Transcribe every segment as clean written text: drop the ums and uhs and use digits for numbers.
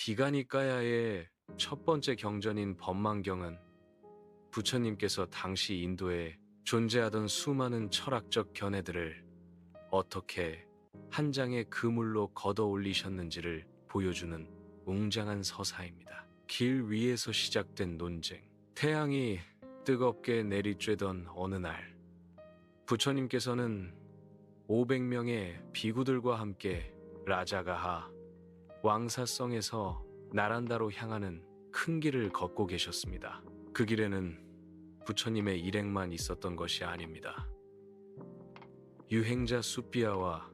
디가니까야의 첫 번째 경전인 법망경은 부처님께서 당시 인도에 존재하던 수많은 철학적 견해들을 어떻게 한 장의 그물로 걷어 올리셨는지를 보여주는 웅장한 서사입니다. 길 위에서 시작된 논쟁. 태양이 뜨겁게 내리쬐던 어느 날, 부처님께서는 500명의 비구들과 함께 라자가하 왕사성에서 나란다로 향하는 큰 길을 걷고 계셨습니다. 그 길에는 부처님의 일행만 있었던 것이 아닙니다. 유행자 수피아와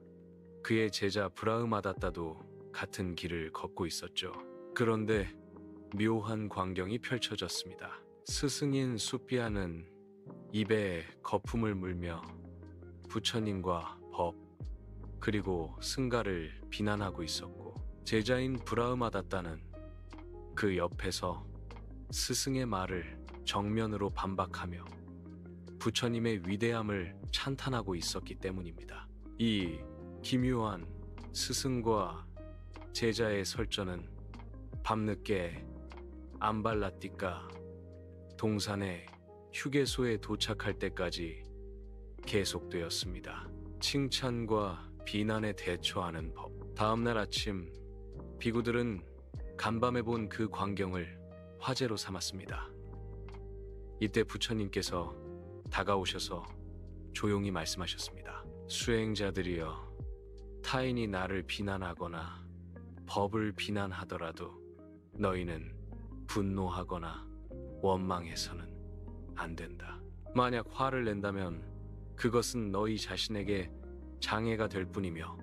그의 제자 브라흐마다따도 같은 길을 걷고 있었죠. 그런데 묘한 광경이 펼쳐졌습니다. 스승인 수피아는 입에 거품을 물며 부처님과 법, 그리고 승가를 비난하고 있었고, 제자인 브라흐마다따는 그 옆에서 스승의 말을 정면으로 반박하며 부처님의 위대함을 찬탄하고 있었기 때문입니다. 이 기묘한 스승과 제자의 설전은 밤늦게 암발라띠카 동산의 휴게소에 도착할 때까지 계속되었습니다. 칭찬과 비난에 대처하는 법. 다음날 아침, 비구들은 간밤에 본 그 광경을 화제로 삼았습니다. 이때 부처님께서 다가오셔서 조용히 말씀하셨습니다. 수행자들이여, 타인이 나를 비난하거나 법을 비난하더라도 너희는 분노하거나 원망해서는 안 된다. 만약 화를 낸다면 그것은 너희 자신에게 장애가 될 뿐이며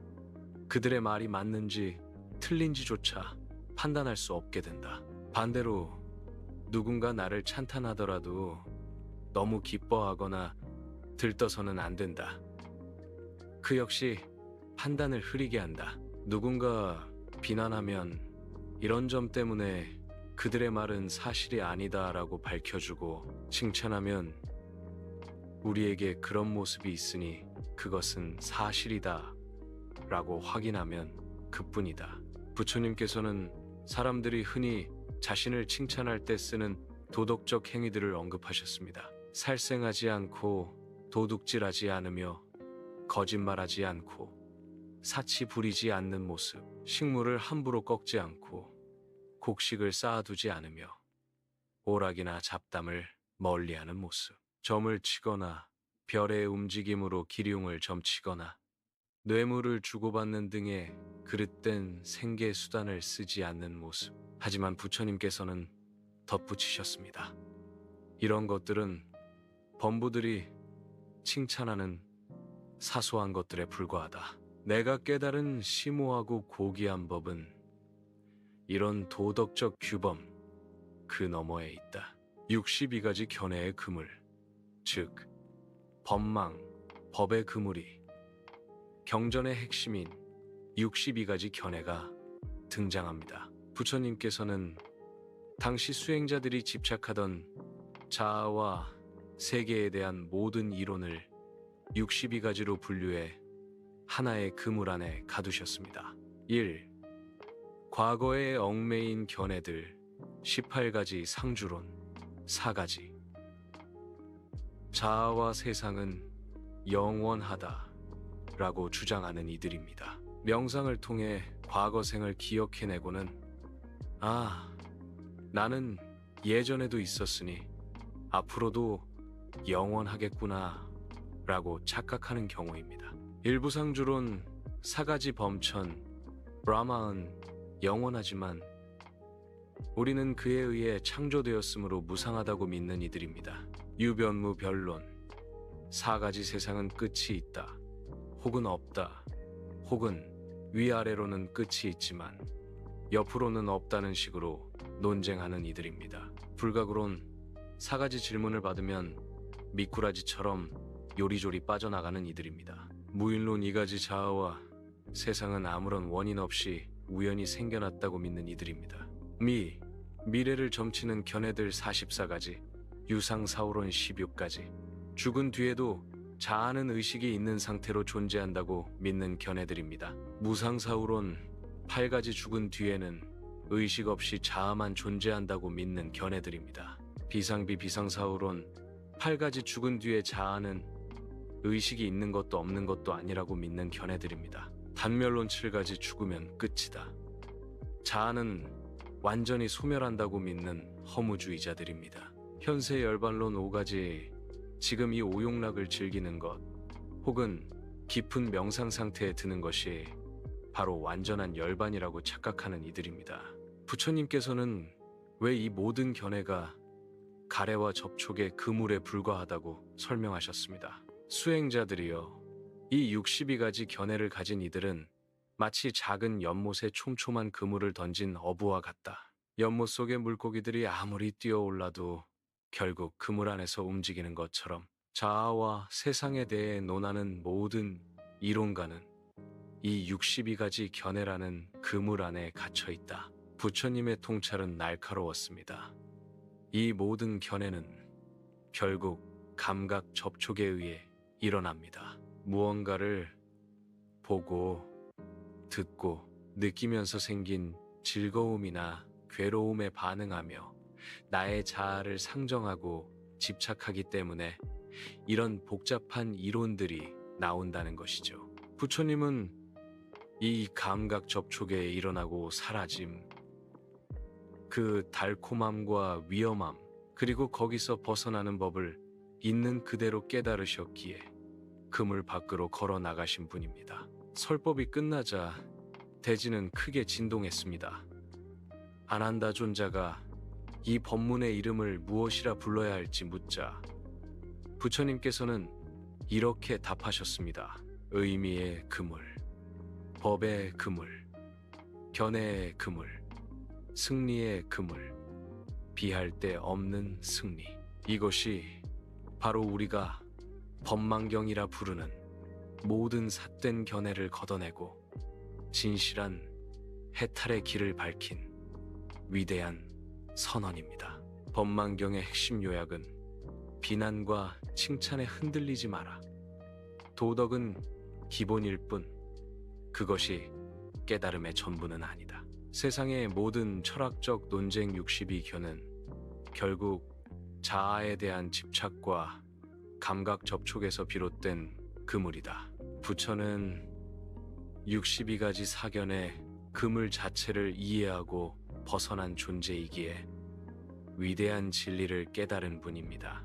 그들의 말이 맞는지 틀린지조차 판단할 수 없게 된다. 반대로 누군가 나를 찬탄하더라도 너무 기뻐하거나 들떠서는 안 된다. 그 역시 판단을 흐리게 한다. 누군가 비난하면 이런 점 때문에 그들의 말은 사실이 아니다라고 밝혀주고, 칭찬하면 우리에게 그런 모습이 있으니 그것은 사실이다 라고 확인하면 그뿐이다. 부처님께서는 사람들이 흔히 자신을 칭찬할 때 쓰는 도덕적 행위들을 언급하셨습니다. 살생하지 않고 도둑질하지 않으며 거짓말하지 않고 사치 부리지 않는 모습, 식물을 함부로 꺾지 않고 곡식을 쌓아두지 않으며 오락이나 잡담을 멀리하는 모습, 점을 치거나 별의 움직임으로 기륭을 점치거나 뇌물을 주고받는 등의 그릇된 생계 수단을 쓰지 않는 모습. 하지만 부처님께서는 덧붙이셨습니다. 이런 것들은 범부들이 칭찬하는 사소한 것들에 불과하다. 내가 깨달은 심오하고 고귀한 법은 이런 도덕적 규범 그 너머에 있다. 62가지 견해의 그물, 즉 법망, 법의 그물이 경전의 핵심인 62가지 견해가 등장합니다. 부처님께서는 당시 수행자들이 집착하던 자아와 세계에 대한 모든 이론을 62가지로 분류해 하나의 그물 안에 가두셨습니다. 1. 과거의 얽매인 견해들 18가지 상주론 4가지. 자아와 세상은 영원하다 라고 주장하는 이들입니다. 명상을 통해 과거생을 기억해내고는 나는 예전에도 있었으니 앞으로도 영원하겠구나 라고 착각하는 경우입니다. 일부 상주론 4가지 범천 브라마은 영원하지만 우리는 그에 의해 창조되었으므로 무상하다고 믿는 이들입니다. 유변무 변론 4가지 세상은 끝이 있다, 혹은 없다, 혹은 위아래로는 끝이 있지만 옆으로는 없다는 식으로 논쟁하는 이들입니다. 불가구론 4가지 질문을 받으면 미꾸라지처럼 요리조리 빠져나가는 이들입니다. 무인론 2가지 자아와 세상은 아무런 원인 없이 우연히 생겨났다고 믿는 이들입니다. 미래를 점치는 견해들 44가지, 유상사후론 16가지, 죽은 뒤에도 자아는 의식이 있는 상태로 존재한다고 믿는 견해들입니다. 무상사후론 8가지, 죽은 뒤에는 의식 없이 자아만 존재한다고 믿는 견해들입니다. 비상비 비상사후론 8가지 죽은 뒤에 자아는 의식이 있는 것도 없는 것도 아니라고 믿는 견해들입니다. 단멸론 7가지 죽으면 끝이다. 자아는 완전히 소멸한다고 믿는 허무주의자들입니다. 현세 열반론 5가지 지금 이 오용락을 즐기는 것 혹은 깊은 명상 상태에 드는 것이 바로 완전한 열반이라고 착각하는 이들입니다. 부처님께서는 왜 이 모든 견해가 가래와 접촉의 그물에 불과하다고 설명하셨습니다. 수행자들이여, 이 62가지 견해를 가진 이들은 마치 작은 연못에 촘촘한 그물을 던진 어부와 같다. 연못 속의 물고기들이 아무리 뛰어올라도 결국 그물 안에서 움직이는 것처럼 자아와 세상에 대해 논하는 모든 이론가는 이 62가지 견해라는 그물 안에 갇혀 있다. 부처님의 통찰은 날카로웠습니다. 이 모든 견해는 결국 감각 접촉에 의해 일어납니다. 무언가를 보고, 듣고, 느끼면서 생긴 즐거움이나 괴로움에 반응하며 나의 자아를 상정하고 집착하기 때문에 이런 복잡한 이론들이 나온다는 것이죠. 부처님은 이 감각 접촉에 일어나고 사라짐, 그 달콤함과 위험함, 그리고 거기서 벗어나는 법을 있는 그대로 깨달으셨기에 그물 밖으로 걸어 나가신 분입니다. 설법이 끝나자 대지는 크게 진동했습니다. 아난다 존자가 이 법문의 이름을 무엇이라 불러야 할지 묻자 부처님께서는 이렇게 답하셨습니다. 의미의 그물, 법의 그물, 견해의 그물, 승리의 그물, 비할 데 없는 승리. 이것이 바로 우리가 법망경이라 부르는 모든 삿된 견해를 걷어내고 진실한 해탈의 길을 밝힌 위대한 선언입니다. 법망경의 핵심 요약은 비난과 칭찬에 흔들리지 마라. 도덕은 기본일 뿐 그것이 깨달음의 전부는 아니다. 세상의 모든 철학적 논쟁 62견은 결국 자아에 대한 집착과 감각 접촉에서 비롯된 그물이다. 부처는 62가지 사견의 그물 자체를 이해하고 벗어난 존재이기에 위대한 진리를 깨달은 분입니다.